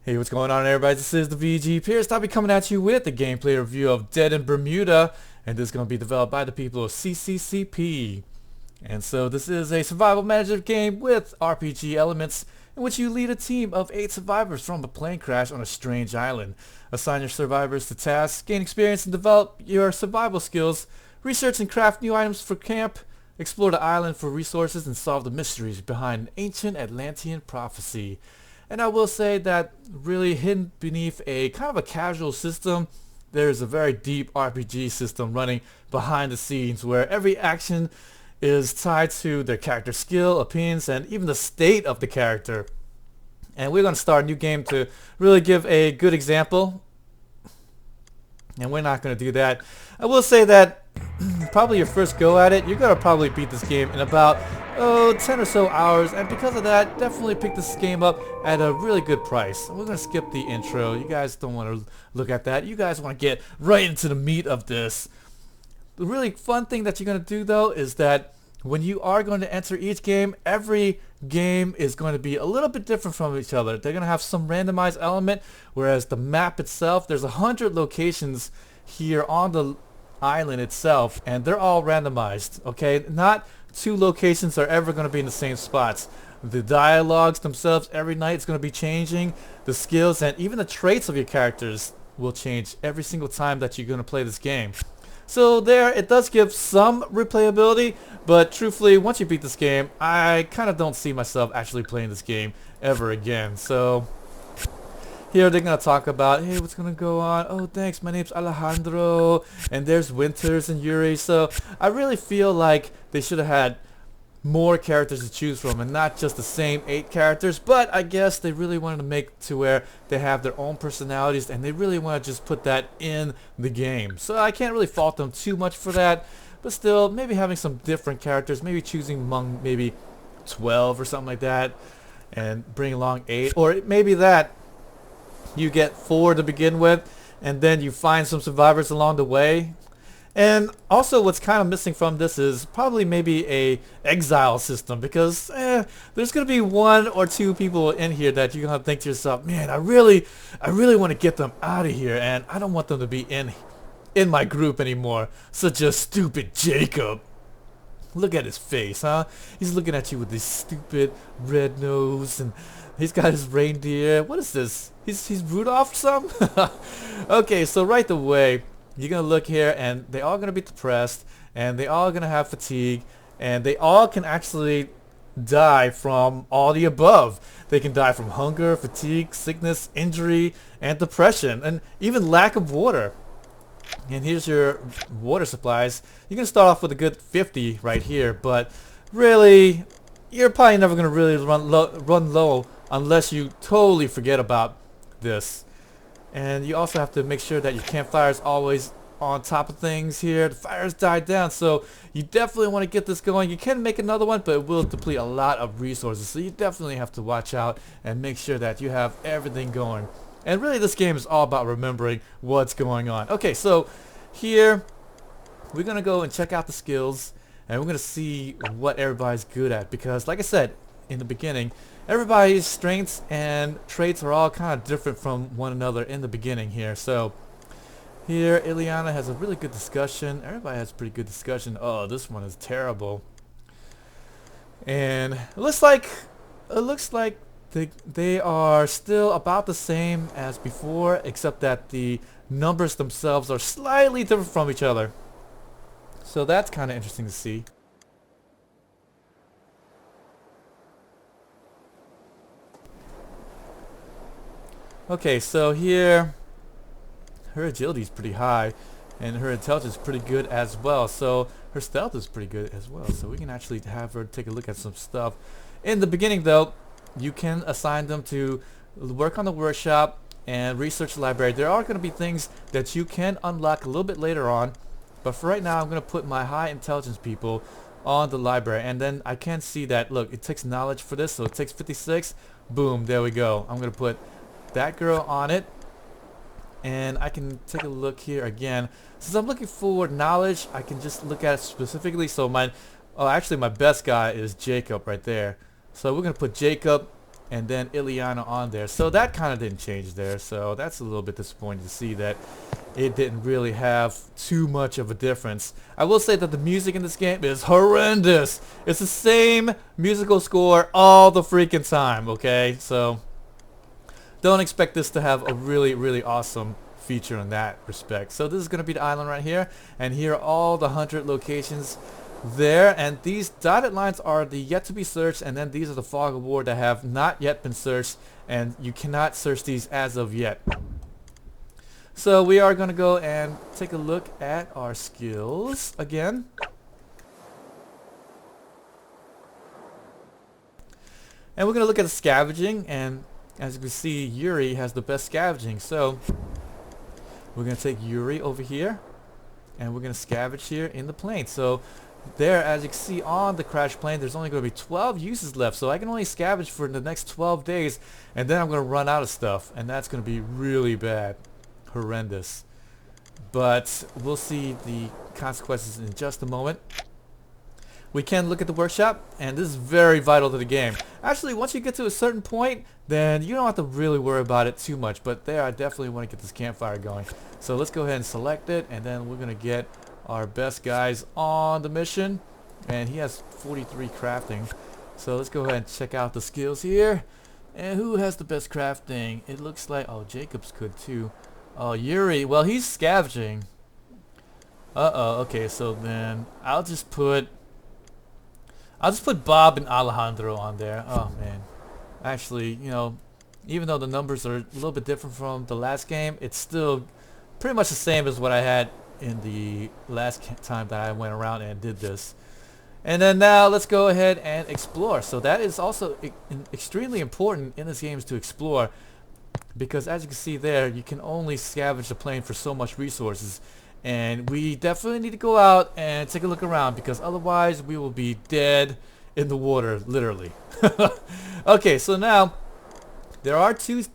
Hey, what's going on, everybody? This is the VG Pierce. I'll be coming at you with the gameplay review of Dead in Bermuda, and this is going to be developed by the people of CCCP. And so this is a survival management game with RPG elements in which you lead a team of 8 survivors from a plane crash on a strange island. Assign your survivors to tasks, gain experience, and develop your survival skills. Research and craft new items for camp. Explore the island for resources and solve the mysteries behind an ancient Atlantean prophecy. And I will say that really hidden beneath a kind of a casual system, there's a very deep RPG system running behind the scenes where every action is tied to their character skill, opinions, and even the state of the character. And we're going to start a new game to really give a good example. And we're not going to do that. I will say that probably your first go at it, you're going to probably beat this game in about 10 or so hours, and because of that, definitely pick this game up at a really good price. We're going to skip the intro. You guys don't want to look at that. You guys want to get right into the meat of this. The really fun thing that you're going to do though is that when you are going to enter each game, every game is going to be a little bit different from each other. They're going to have some randomized element, whereas the map itself, there's 100 locations here on the island itself, and they're all randomized, okay? Not 2 locations are ever going to be in the same spots. The dialogues themselves every night is going to be changing. The skills and even the traits of your characters will change every single time that you're going to play this game. So there, it does give some replayability, but truthfully, once you beat this game, I kind of don't see myself actually playing this game ever again. So here they're going to talk about, hey, what's going to go on? Oh, thanks, my name's Alejandro, and there's Winters and Yuri. So I really feel like they should have had more characters to choose from and not just the same 8 characters, but I guess they really wanted to make to where they have their own personalities, and they really want to just put that in the game. So I can't really fault them too much for that, but still, maybe having some different characters, maybe choosing among maybe 12 or something like that, and bring along 8, or maybe that you get 4 to begin with, and then you find some survivors along the way. And also what's kind of missing from this is probably maybe a exile system, because there's going to be 1 or 2 people in here that you're going to think to yourself, man, I really want to get them out of here, and I don't want them to be in my group anymore, such as stupid Jacob. Look at his face, huh? He's looking at you with this stupid red nose, and he's got his reindeer. What is this? He's Rudolph or something? Okay, so right away, you're going to look here, and they all going to be depressed, and they all going to have fatigue, and they all can actually die from all the above. They can die from hunger, fatigue, sickness, injury, and depression, and even lack of water. And here's your water supplies. You're going to start off with a good 50 right here, but really, you're probably never going to really run low unless you totally forget about this. And you also have to make sure that your campfire is always on top of things here. The fires died down, so you definitely want to get this going. You can make another one, but it will deplete a lot of resources, so you definitely have to watch out and make sure that you have everything going. And really, this game is all about remembering what's going on. Okay, so here we're going to go and check out the skills, and we're going to see what everybody's good at, because like I said in the beginning, everybody's strengths and traits are all kind of different from one another in the beginning here. So here Ileana has a really good discussion. Everybody has pretty good discussion. Oh, this one is terrible. And it looks like they are still about the same as before, except that the numbers themselves are slightly different from each other. So that's kind of interesting to see. Okay, so here her agility is pretty high, and her intelligence is pretty good as well. So her stealth is pretty good as well. So we can actually have her take a look at some stuff. In the beginning though, you can assign them to work on the workshop and research the library. There are going to be things that you can unlock a little bit later on, but for right now I'm going to put my high intelligence people on the library. And then I can see that, look, it takes knowledge for this, so it takes 56. Boom, there we go. I'm going to put that girl on it, and I can take a look here again. Since I'm looking for knowledge, I can just look at it specifically. So actually my best guy is Jacob right there. So we're gonna put Jacob and then Ileana on there. So that kind of didn't change there. So that's a little bit disappointing to see that it didn't really have too much of a difference. I will say that the music in this game is horrendous. It's the same musical score all the freaking time, okay? So don't expect this to have a really, really awesome feature in that respect. So this is going to be the island right here, and here are all the 100 locations there, and these dotted lines are the yet to be searched, and then these are the fog of war that have not yet been searched, and you cannot search these as of yet. So we are going to go and take a look at our skills again. And we're going to look at the scavenging, and as you can see, Yuri has the best scavenging. So we're going to take Yuri over here, and we're going to scavenge here in the plane. So there, as you can see on the crash plane, there's only going to be 12 uses left. So I can only scavenge for the next 12 days, and then I'm going to run out of stuff, and that's going to be really bad. Horrendous. But we'll see the consequences in just a moment. We can look at the workshop, and this is very vital to the game. Actually, once you get to a certain point, then you don't have to really worry about it too much, but there I definitely want to get this campfire going. So let's go ahead and select it, and then we're going to get our best guys on the mission, and he has 43 crafting. So let's go ahead and check out the skills here. And who has the best crafting? It looks like, oh, Jacobs could too. Oh, Yuri, well, he's scavenging. Okay, so then I'll just put Bob and Alejandro on there. Oh man, actually, you know, even though the numbers are a little bit different from the last game, it's still pretty much the same as what I had in the last time that I went around and did this. And then now let's go ahead and explore. So that is also extremely important in this game, is to explore, because as you can see there, you can only scavenge the plane for so much resources, and we definitely need to go out and take a look around, because otherwise we will be dead in the water, literally. Okay, so now there are 2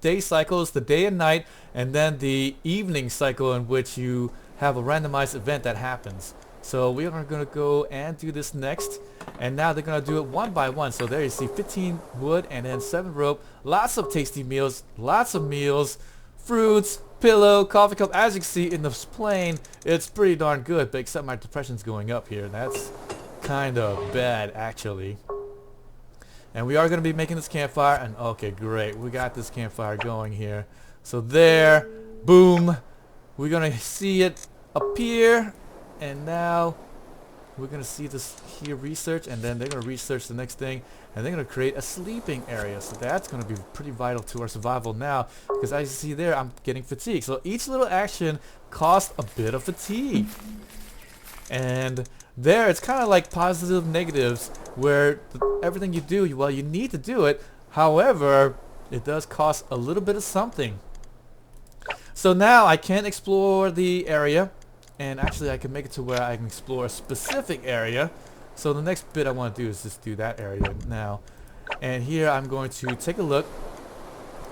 day cycles, the day and night, and then the evening cycle, in which you have a randomized event that happens. So we are going to go and do this next, and now they're going to do it one by one. So there you see 15 wood and then 7 rope, lots of tasty meals, lots of meals, fruits, pillow, coffee cup. As you can see in this plane, it's pretty darn good, but except my depression's going up here. That's kind of bad, actually. And we are going to be making this campfire, and okay, great, we got this campfire going here. So there, boom, we're going to see it appear. And now we're going to see this here research, and then they're going to research the next thing, and they're going to create a sleeping area. So that's going to be pretty vital to our survival now, because as you see there, I'm getting fatigue. So each little action costs a bit of fatigue. And there, it's kind of like positive negatives, where everything you do, well, you need to do it. However, it does cost a little bit of something. So now I can explore the area. And actually I can make it to where I can explore a specific area. So the next bit I want to do is just do that area now. And here I'm going to take a look.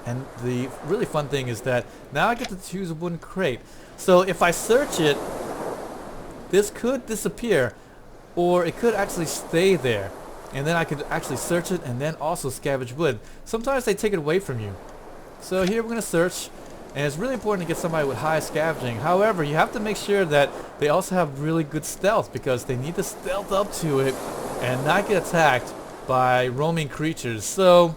And the really fun thing is that now I get to choose a wooden crate. So if I search it, this could disappear, or it could actually stay there. And then I could actually search it and then also scavenge wood. Sometimes they take it away from you. So here we're going to search. And it's really important to get somebody with high scavenging. However, you have to make sure that they also have really good stealth, because they need to stealth up to it and not get attacked by roaming creatures. So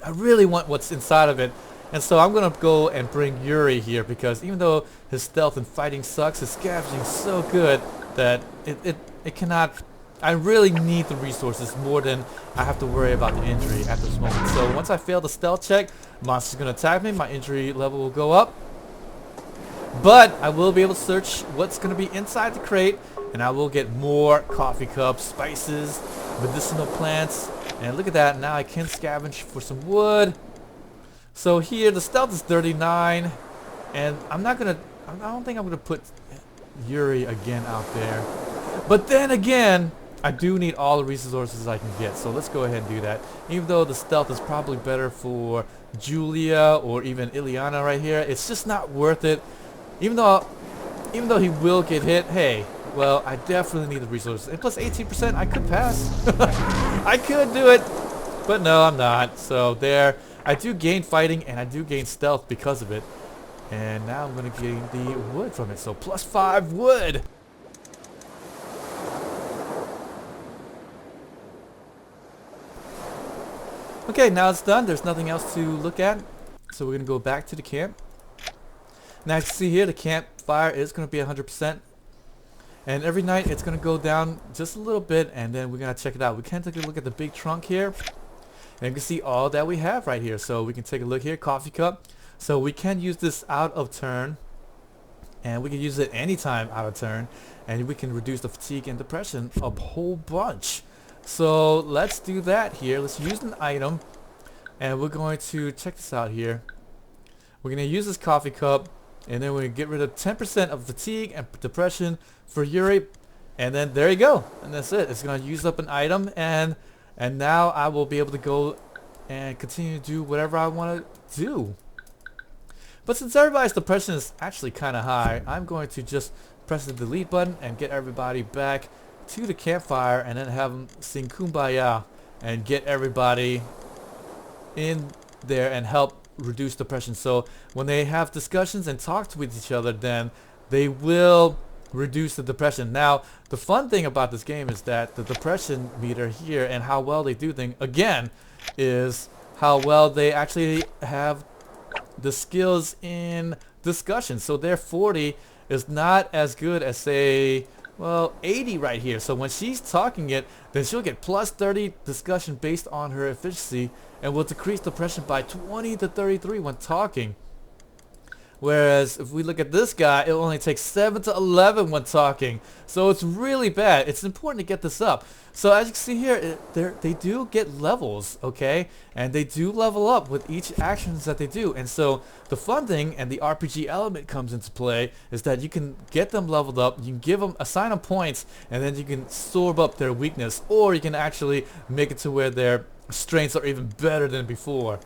I really want what's inside of it. And so I'm going to go and bring Yuri here, because even though his stealth and fighting sucks, his scavenging is so good that it cannot... I really need the resources more than I have to worry about the injury at this moment. So once I fail the stealth check, monster's going to attack me, my injury level will go up. But I will be able to search what's going to be inside the crate, and I will get more coffee cups, spices, medicinal plants. And look at that, now I can scavenge for some wood. So here the stealth is 39, and I don't think I'm going to put Yuri again out there. But then again, I do need all the resources I can get, so let's go ahead and do that. Even though the stealth is probably better for Julia or even Ileana right here, it's just not worth it. Even though he will get hit, hey, well, I definitely need the resources. And plus 18%, I could pass. I could do it. But no, I'm not. So there, I do gain fighting and I do gain stealth because of it. And now I'm going to gain the wood from it. So +5 wood. Okay, now it's done. There's nothing else to look at. So we're going to go back to the camp. Now you can see here the campfire is going to be 100%. And every night it's going to go down just a little bit, and then we're going to check it out. We can take a look at the big trunk here. And you can see all that we have right here. So we can take a look here, coffee cup. So we can use this out of turn. And we can use it anytime out of turn. And we can reduce the fatigue and depression a whole bunch. So let's do that here. Let's use an item. And we're going to check this out here. We're going to use this coffee cup. And then we're going to get rid of 10% of fatigue and depression for Yuri. And then there you go. And that's it. It's going to use up an item. And now I will be able to go and continue to do whatever I want to do. But since everybody's depression is actually kind of high, I'm going to just press the delete button and get everybody back to the campfire and then have them sing Kumbaya and get everybody in there and help reduce depression. So when they have discussions and talk with each other, then they will reduce the depression. Now the fun thing about this game is that the depression meter here and how well they do things again is how well they actually have the skills in discussion. So their 40 is not as good as, say, well, 80 right here. So when she's talking it, then she'll get +30 discussion based on her efficiency and will decrease depression by 20 to 33 when talking. Whereas if we look at this guy, it only takes 7 to 11 when talking. So it's really bad. It's important to get this up. So as you can see here, they do get levels, okay? And they do level up with each actions that they do. And so the fun thing and the RPG element comes into play is that you can get them leveled up, you can give them, assign them points, and then you can absorb up their weakness. Or you can actually make it to where their strengths are even better than before.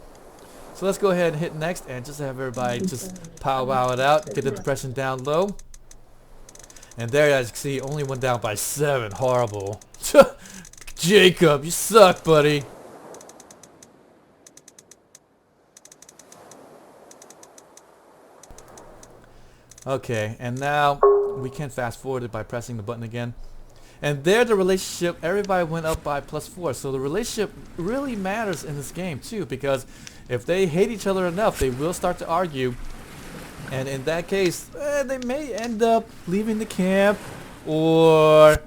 So let's go ahead and hit next and just have everybody just powwow it out, get the depression down low. And there, as you can see, only went down by 7. Horrible. Jacob, you suck, buddy. Okay, and now we can fast forward it by pressing the button again. And there the relationship, everybody went up by +4. So the relationship really matters in this game too, because if they hate each other enough, they will start to argue. And in that case, they may end up leaving the camp or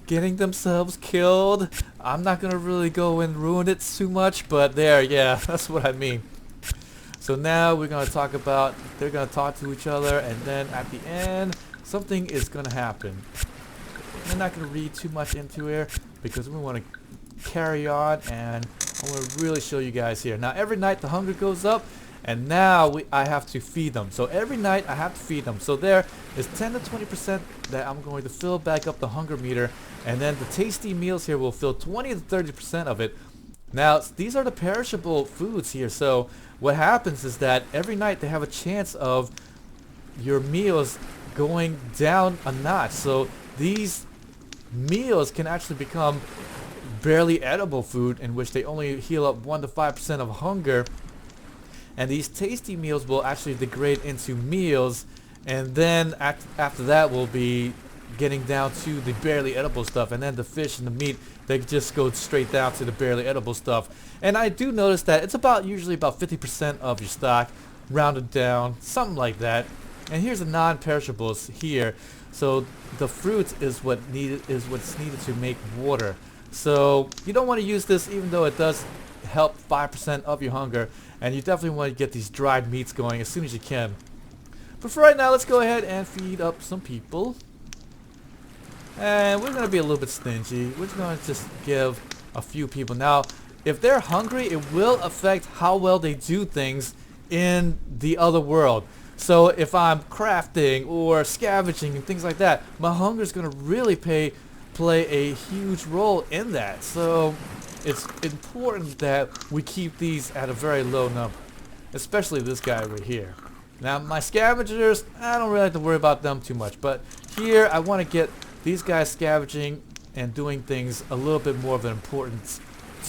getting themselves killed. I'm not going to really go and ruin it too much, but there, yeah, that's what I mean. So now we're going to talk about, they're going to talk to each other, and then at the end, something is going to happen. I'm not going to read too much into here because we want to carry on, and I want to really show you guys here. Now every night the hunger goes up, and now I have to feed them. So every night I have to feed them. So there is 10 to 20% that I'm going to fill back up the hunger meter, and then the tasty meals here will fill 20 to 30% of it. Now these are the perishable foods here. So what happens is that every night they have a chance of your meals going down a notch. So these meals can actually become barely edible food, in which they only heal up 1 to 5% of hunger. And these tasty meals will actually degrade into meals, and then after that we'll be getting down to the barely edible stuff, and then the fish and the meat, they just go straight down to the barely edible stuff. And I do notice that it's usually about 50% of your stock, rounded down, something like that. And here's the non-perishables here. So the fruit is what's needed to make water. So you don't want to use this, even though it does help 5% of your hunger, and you definitely want to get these dried meats going as soon as you can. But for right now, let's go ahead and feed up some people. And we're going to be a little bit stingy. We're going to just give a few people. Now, if they're hungry, it will affect how well they do things in the other world. So if I'm crafting or scavenging and things like that, my hunger is going to really play a huge role in that. So it's important that we keep these at a very low number, especially this guy right here. Now my scavengers, I don't really have to worry about them too much, but here I want to get these guys scavenging and doing things a little bit more of an importance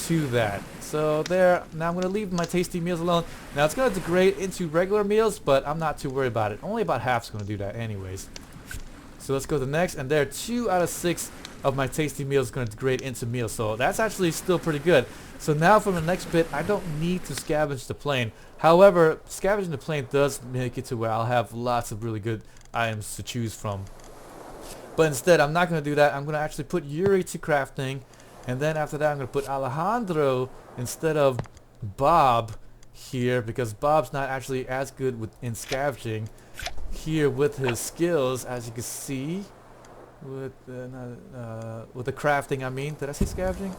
to that. So there, now I'm going to leave my tasty meals alone. Now it's going to degrade into regular meals, but I'm not too worried about it. Only about half's going to do that anyways. So let's go to the next, and there 2 out of 6 of my tasty meals is going to degrade into meals. So that's actually still pretty good. So now from the next bit, I don't need to scavenge the plane. However, scavenging the plane does make it to where I'll have lots of really good items to choose from. But instead, I'm not going to do that. I'm going to actually put Yuri to crafting. And then after that, I'm going to put Alejandro instead of Bob here, because Bob's not actually as good in scavenging here with his skills, as you can see. With the crafting, I mean. Did I say scavenging?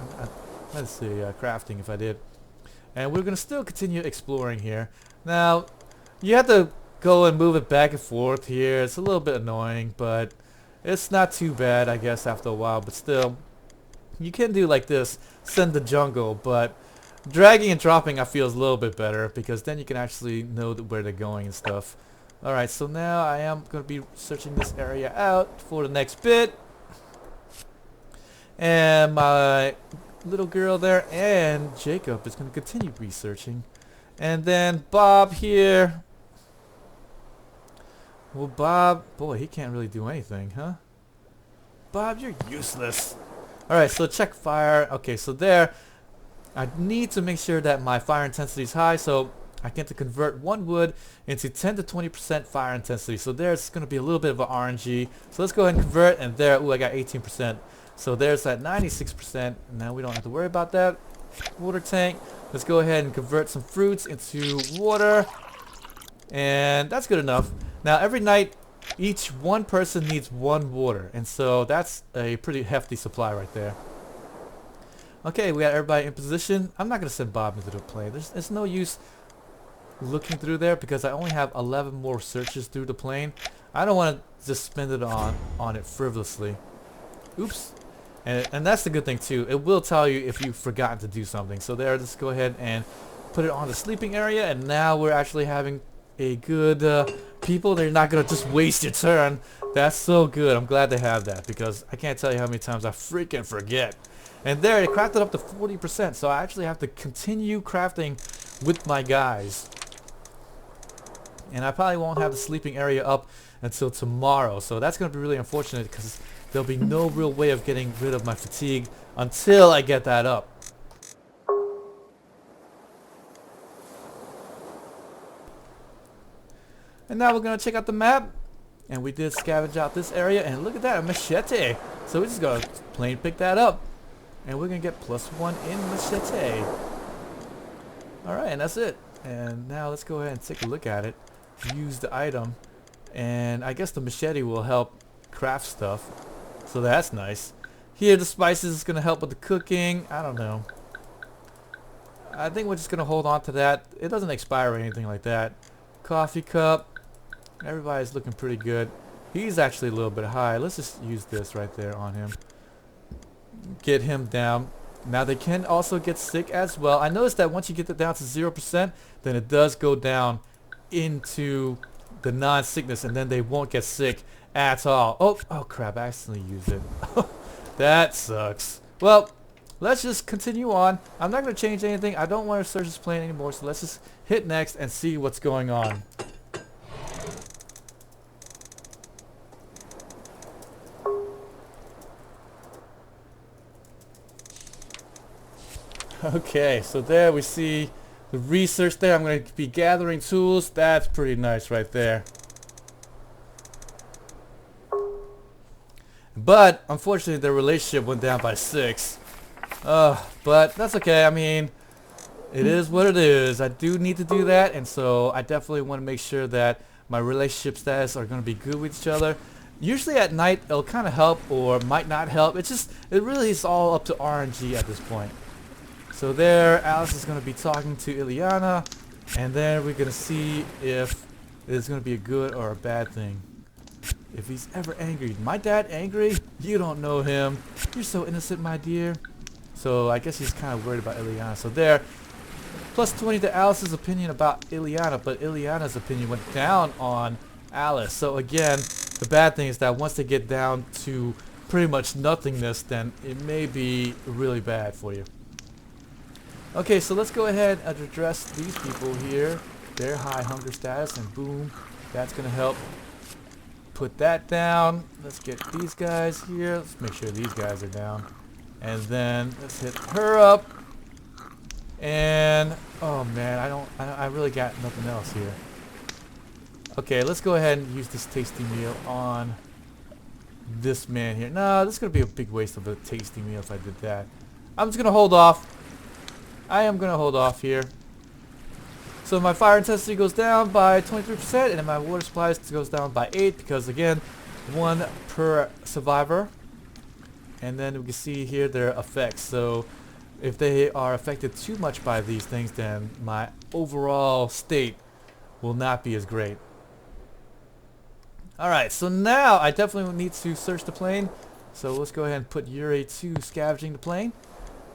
Let's see, crafting if I did. And we're going to still continue exploring here. Now, you have to go and move it back and forth here. It's a little bit annoying, but it's not too bad, I guess, after a while. But still, you can do like this, send the jungle, but dragging and dropping I feel is a little bit better, because then you can actually know where they're going and stuff. Alright, so now I am going to be searching this area out for the next bit. And my little girl there and Jacob is going to continue researching. And then Bob here. Well, Bob, boy, he can't really do anything, huh? Bob, you're useless. Alright, so check fire. Okay, so there, I need to make sure that my fire intensity is high, so I get to convert 1 wood into 10 to 20% fire intensity. So there's going to be a little bit of an RNG. So let's go ahead and convert, and there, ooh, I got 18%. So there's that 96%. Now we don't have to worry about that. Water tank. Let's go ahead and convert some fruits into water. And that's good enough. Now every night, each one person needs 1 water. And so that's a pretty hefty supply right there. Okay, we got everybody in position. I'm not going to send Bob into the plane. There's no use looking through there, because I only have 11 more searches through the plane. I don't want to just spend it on it frivolously. Oops. And that's the good thing too. It will tell you if you've forgotten to do something. So there, let's go ahead and put it on the sleeping area. And now we're actually having a good people. They're not going to just waste your turn. That's so good. I'm glad they have that, because I can't tell you how many times I freaking forget. And there, it crafted up to 40%. So I actually have to continue crafting with my guys. And I probably won't have the sleeping area up until tomorrow. So that's going to be really unfortunate, because there'll be no real way of getting rid of my fatigue until I get that up. And now we're going to check out the map. And we did scavenge out this area. And look at that, a machete. So we just got to plain pick that up. And we're going to get +1 in machete. Alright, and that's it. And now let's go ahead and take a look at it. Use the item. And I guess the machete will help craft stuff. So that's nice. Here, the spices is going to help with the cooking. I don't know. I think we're just going to hold on to that. It doesn't expire or anything like that. Coffee cup. Everybody's looking pretty good. He's actually a little bit high. Let's just use this right there on him. Get him down. Now they can also get sick as well. I noticed that once you get it down to 0%, then it does go down into the non-sickness, and then they won't get sick at all. Oh crap, I accidentally used it. That sucks. Well, let's just continue on. I'm not going to change anything. I don't want to search this plane anymore, so let's just hit next and see what's going on. Okay, so there we see the research there. I'm going to be gathering tools. That's pretty nice right there. But unfortunately, their relationship went down by 6. But that's okay. I mean, it is what it is. I do need to do that, and so I definitely want to make sure that my relationship status are going to be good with each other. Usually at night, it'll kind of help or might not help. It really is all up to RNG at this point. So there, Alice is going to be talking to Ileana, and then we're going to see if it's going to be a good or a bad thing. If he's ever angry. My dad angry? You don't know him. You're so innocent, my dear. So I guess he's kind of worried about Ileana. So there, +20 to Alice's opinion about Ileana, but Ileana's opinion went down on Alice. So again, the bad thing is that once they get down to pretty much nothingness, then it may be really bad for you. Okay, so let's go ahead and address these people here. Their high hunger status, and boom, that's gonna help put that down. Let's get these guys here. Let's make sure these guys are down. And then let's hit her up. And oh man, I really got nothing else here. Okay, let's go ahead and use this tasty meal on this man here. No, this is gonna be a big waste of a tasty meal if I did that. I'm just gonna hold off. I am gonna hold off here. So my fire intensity goes down by 23%, and then my water supplies goes down by 8 because again, 1 per survivor. And then we can see here their effects. So if they are affected too much by these things, then my overall state will not be as great. Alright, so now I definitely need to search the plane. So let's go ahead and put Yuri to scavenging the plane.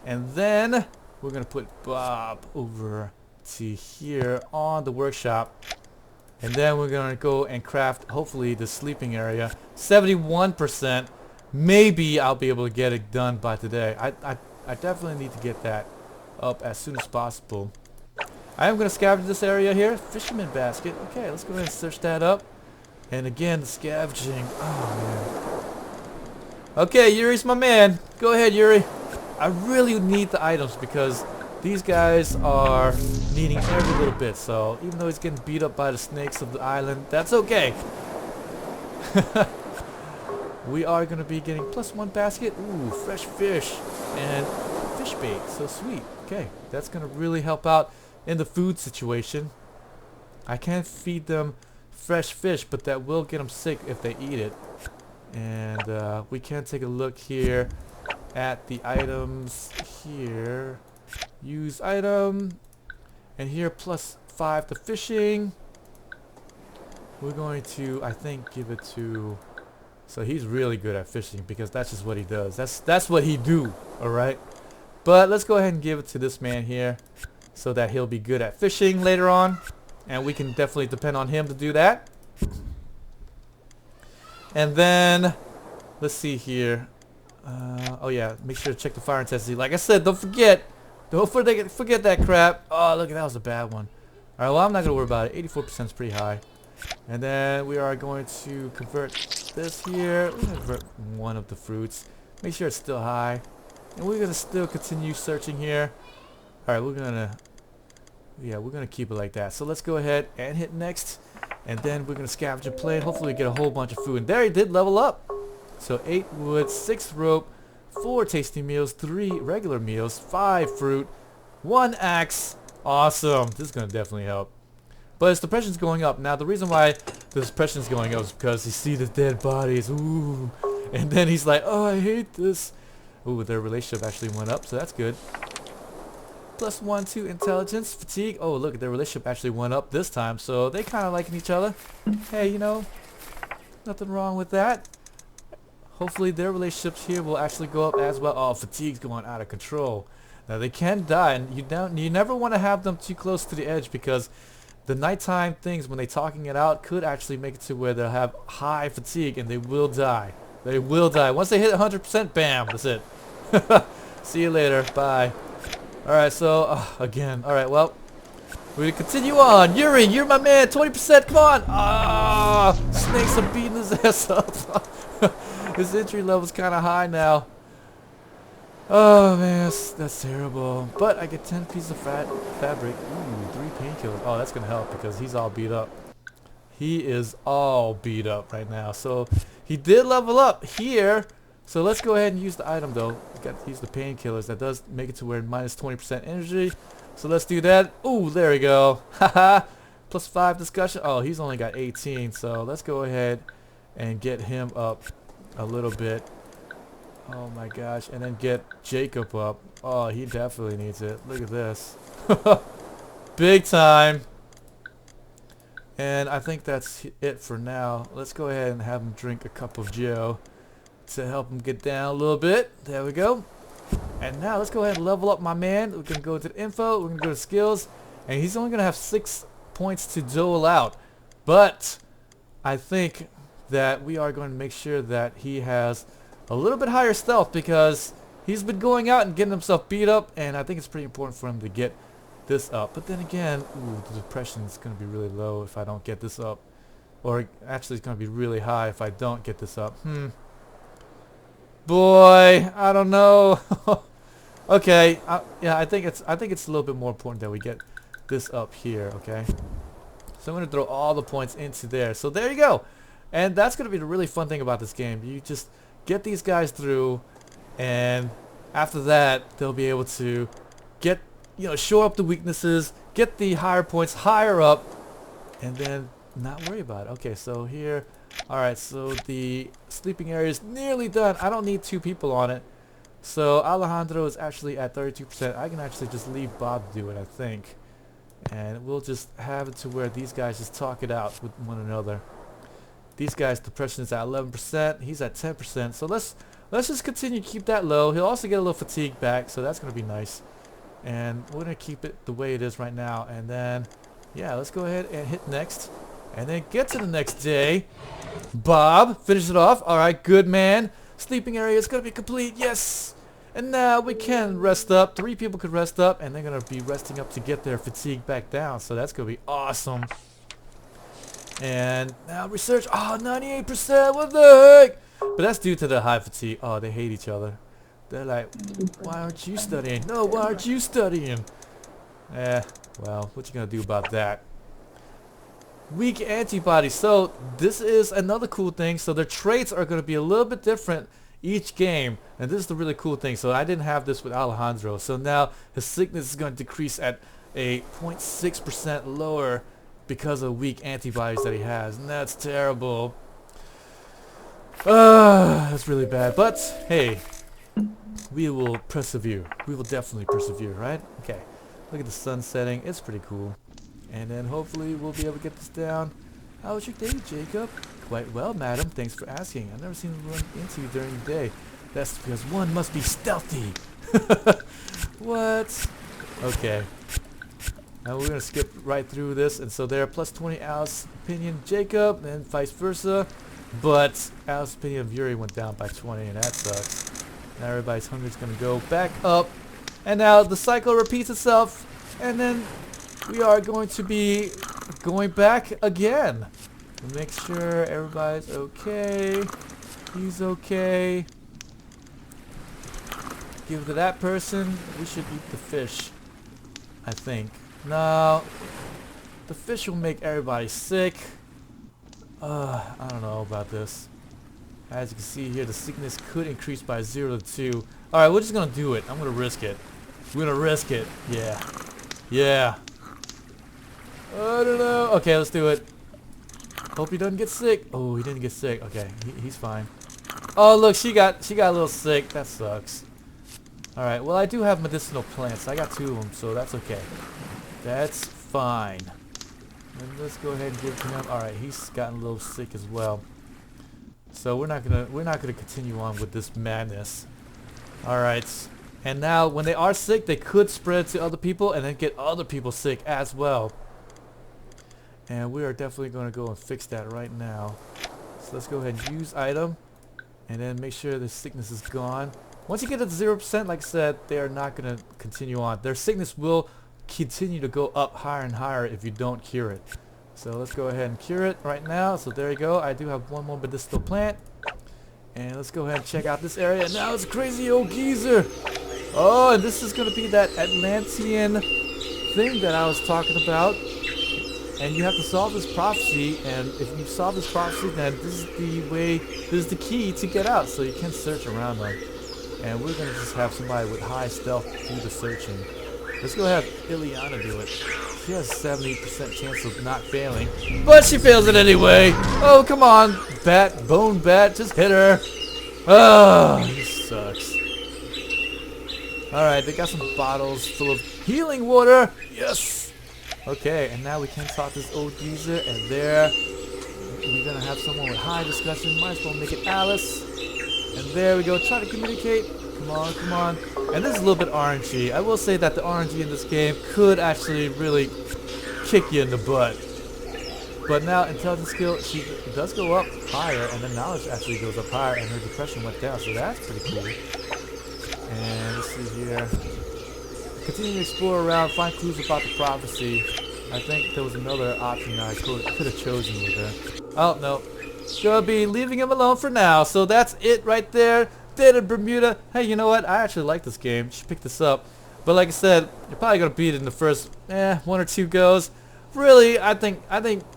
And then we're going to put Bob over to here on the workshop. And then we're going to go and craft, hopefully, the sleeping area. 71%. Maybe I'll be able to get it done by today. I definitely need to get that up as soon as possible. I am going to scavenge this area here. Fisherman basket. Okay, let's go ahead and search that up. And again, the scavenging. Oh, man. Okay, Yuri's my man. Go ahead, Yuri. I really need the items because these guys are needing every little bit. So even though he's getting beat up by the snakes of the island, that's okay. We are going to be getting +1 basket. Ooh, fresh fish and fish bait. So sweet. Okay, that's going to really help out in the food situation. I can't feed them fresh fish, but that will get them sick if they eat it. And we can take a look here at the items here. Use item. And here +5 to fishing. We're going to, I think, give it to... So he's really good at fishing because that's just what he does. That's what he do, alright? But let's go ahead and give it to this man here so that he'll be good at fishing later on. And we can definitely depend on him to do that. And then, let's see here. Oh yeah, make sure to check the fire intensity. Like I said, don't forget that crap. Oh, look, that was a bad one. Alright, well, I'm not going to worry about it. 84% is pretty high. And then we are going to convert this here. We're going to convert one of the fruits. Make sure it's still high. And we're going to still continue searching here. Alright, we're going to keep it like that. So let's go ahead and hit next. And then we're going to scavenge a plane. Hopefully we get a whole bunch of food. And there he did level up. So 8 wood, 6 rope, 4 tasty meals, 3 regular meals, 5 fruit, 1 axe. Awesome. This is going to definitely help. But his depression's going up. Now the reason why the depression's going up is because you see the dead bodies. Ooh. And then he's like, oh, I hate this. Ooh, their relationship actually went up, so that's good. +1 to intelligence, fatigue. Oh, look, their relationship actually went up this time, so they kind of liking each other. Hey, you know, nothing wrong with that. Hopefully their relationships here will actually go up as well. Oh, fatigue's going out of control. Now they can die, and you never want to have them too close to the edge because the nighttime things, when they're talking it out, could actually make it to where they'll have high fatigue and they will die. They will die. Once they hit 100%, bam, that's it. See you later. Bye. Alright, so, again. Alright, well, we're going to continue on. Yuri, you're my man. 20%, come on. Ah, snakes are beating his ass up. His entry level's kind of high now. Oh man, that's terrible. But I get 10 pieces of fabric. Ooh, 3 painkillers. Oh, that's gonna help because he's all beat up. He is all beat up right now. So he did level up here. So let's go ahead and use the item though. We got to use the painkillers. That does make it to where minus 20% energy. So let's do that. Ooh, there we go. Haha. +5 discussion. Oh, he's only got 18. So let's go ahead and get him up a little bit. Oh my gosh, and then get Jacob up. Oh, he definitely needs it. Look at this. Big time. And I think that's it for now. Let's go ahead and have him drink a cup of Joe to help him get down a little bit. There we go. And now let's go ahead and level up my man. We're going to go to the info. We're going to go to skills. And he's only going to have 6 points to dole out. But I think that we are going to make sure that he has a little bit higher stealth because He's been going out and getting himself beat up, and I think it's pretty important for him to get this up. But then again, ooh, the depression is going to be really low if I don't get this up. Or actually, it's going to be really high if I don't get this up. Boy, I don't know. Okay, yeah, I think it's a little bit more important that we get this up here. Okay, so I'm going to throw all the points into there. So there you go, and that's going to be the really fun thing about this game. You just get these guys through, and after that, they'll be able to get, shore up the weaknesses, get the higher points higher up, and then not worry about it. Okay, so here, alright, so the sleeping area is nearly done. I don't need 2 people on it. So Alejandro is actually at 32%. I can actually just leave Bob to do it, I think. And we'll just have it to where these guys just talk it out with one another. These guys' depression is at 11%. He's at 10%. So let's just continue to keep that low. He'll also get a little fatigue back, so that's going to be nice. And we're going to keep it the way it is right now. And then, yeah, let's go ahead and hit next. And then get to the next day. Bob, finish it off. Alright, good man. Sleeping area is going to be complete. Yes! And now we can rest up. 3 people could rest up, and they're going to be resting up to get their fatigue back down. So that's going to be awesome. And now research. Oh, 98%. What the heck? But that's due to the high fatigue. Oh, they hate each other. They're like, why aren't you studying? No, why aren't you studying? Well, what you going to do about that? Weak antibodies. So this is another cool thing. So their traits are going to be a little bit different each game, and this is the really cool thing. So I didn't have this with Alejandro, so now his sickness is going to decrease at a 0.6% lower because of weak antibodies that he has, and that's terrible. That's really bad, but hey, we will persevere. We will definitely persevere, right? Okay, look at the sun setting. It's pretty cool. And then hopefully we'll be able to get this down. How was your day, Jacob? Quite well, madam. Thanks for asking. I've never seen him run into you during the day. That's because one must be stealthy. What? Okay. Now we're going to skip right through this. And so there, plus 20 Alice's opinion Jacob, and vice versa. But Alice's opinion of Yuri went down by 20, and that sucks. Now everybody's hunger is going to go back up. And now the cycle repeats itself. And then we are going to be going back again. Make sure everybody's okay. He's okay. Give it to that person. We should eat the fish, I think. No, the fish will make everybody sick. I don't know about this. As you can see here, the sickness could increase by 0 to 2. Alright, we're just gonna do it. I'm gonna risk it. We're gonna risk it. Yeah. Yeah. I don't know. Okay, let's do it. Hope he doesn't get sick. Oh, he didn't get sick. Okay, he's fine. Oh, look, she got a little sick. That sucks. Alright, well, I do have medicinal plants. I got 2 of them, so that's okay. That's fine. And let's go ahead and give it to him. Alright, he's gotten a little sick as well. So we're not gonna continue on with this madness. Alright. And now when they are sick, they could spread to other people and then get other people sick as well. And we are definitely going to go and fix that right now. So let's go ahead and use item. And then make sure the sickness is gone. Once you get it to 0%, like I said, they are not going to continue on. Their sickness will continue to go up higher and higher if you don't cure it. So let's go ahead and cure it right now. So there you go. I do have 1 more medicinal plant. And let's go ahead and check out this area. Now it's crazy old geezer. Oh, and this is going to be that Atlantean thing that I was talking about. And you have to solve this prophecy, and if you solve this prophecy, then this is the way, this is the key to get out, so you can search around them. And we're going to just have somebody with high stealth do the searching. Let's go have Ileana do it. She has a 70% chance of not failing, but she fails it anyway. Oh, come on, bat, bone bat, just hit her. Oh, this sucks. Alright, they got some bottles full of healing water. Yes! Okay, and now we can talk this old geezer, and there we're gonna have someone with high discussion. Might as well make it Alice. And there we go. Try to communicate. Come on, come on. And this is a little bit RNG. I will say that the RNG in this game could actually really kick you in the butt. But now intelligence skill, she does go up higher, and then knowledge actually goes up higher, and her depression went down. So that's pretty cool. And let's see here. Continue to explore around, find clues about the prophecy. I think there was another option I could have chosen with there. Oh, no. Gonna be leaving him alone for now. So that's it right there. Dead in Bermuda. Hey, you know what? I actually like this game. You should pick this up. But like I said, you're probably gonna beat it in the first 1 or 2 goes. Really, I think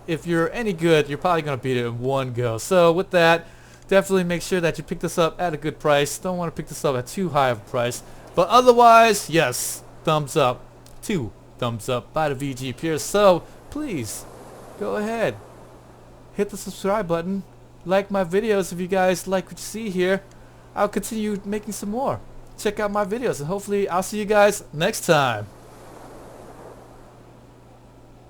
if you're any good, you're probably gonna beat it in 1 go. So with that, definitely make sure that you pick this up at a good price. Don't want to pick this up at too high of a price. But otherwise, yes, thumbs up. 2 thumbs up by the VG Pierce. So please go ahead, hit the subscribe button, like my videos if you guys like what you see here. I'll continue making some more. Check out my videos, and hopefully I'll see you guys next time.